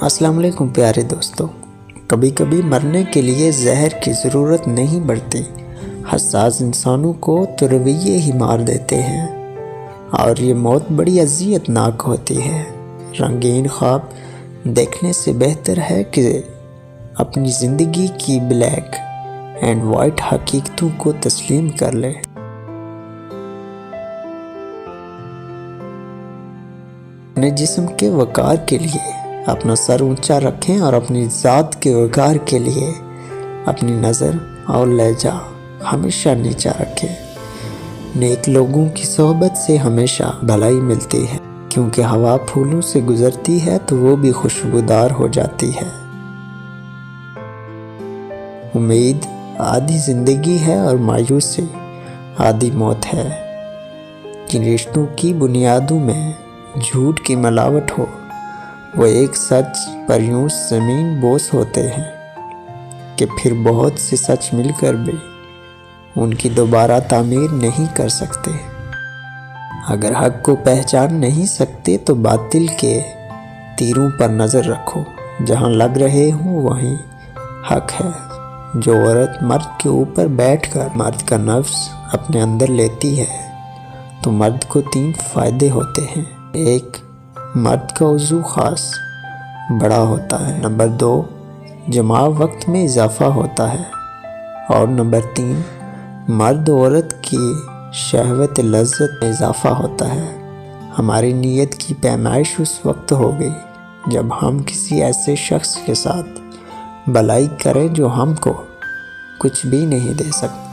السلام علیکم پیارے دوستو، کبھی کبھی مرنے کے لیے زہر کی ضرورت نہیں پڑتی۔ حساس انسانوں کو تو رویے ہی مار دیتے ہیں، اور یہ موت بڑی اذیت ناک ہوتی ہے۔ رنگین خواب دیکھنے سے بہتر ہے کہ اپنی زندگی کی بلیک اینڈ وائٹ حقیقتوں کو تسلیم کر لے۔ اپنے جسم کے وقار کے لیے اپنا سر اونچا رکھیں، اور اپنی ذات کے وقار کے لیے اپنی نظر اور لہجہ ہمیشہ نیچا رکھیں۔ نیک لوگوں کی صحبت سے ہمیشہ بھلائی ملتی ہے، کیونکہ ہوا پھولوں سے گزرتی ہے تو وہ بھی خوشبودار ہو جاتی ہے۔ امید آدھی زندگی ہے اور مایوسی آدھی موت ہے۔ جن رشتوں کی بنیادوں میں جھوٹ کی ملاوٹ ہو، وہ ایک سچ پر یوں زمین بوس ہوتے ہیں کہ پھر بہت سے سچ مل کر بھی ان کی دوبارہ تعمیر نہیں کر سکتے۔ اگر حق کو پہچان نہیں سکتے تو باطل کے تیروں پر نظر رکھو، جہاں لگ رہے ہوں وہیں حق ہے۔ جو عورت مرد کے اوپر بیٹھ کر مرد کا نفس اپنے اندر لیتی ہے تو مرد کو 3 فائدے ہوتے ہیں۔ 1، مرد کا عضو خاص بڑا ہوتا ہے۔ نمبر 2، جماع وقت میں اضافہ ہوتا ہے۔ اور نمبر 3، مرد عورت کی شہوت لذت میں اضافہ ہوتا ہے۔ ہماری نیت کی پیمائش اس وقت ہوگی جب ہم کسی ایسے شخص کے ساتھ بھلائی کریں جو ہم کو کچھ بھی نہیں دے سکتا۔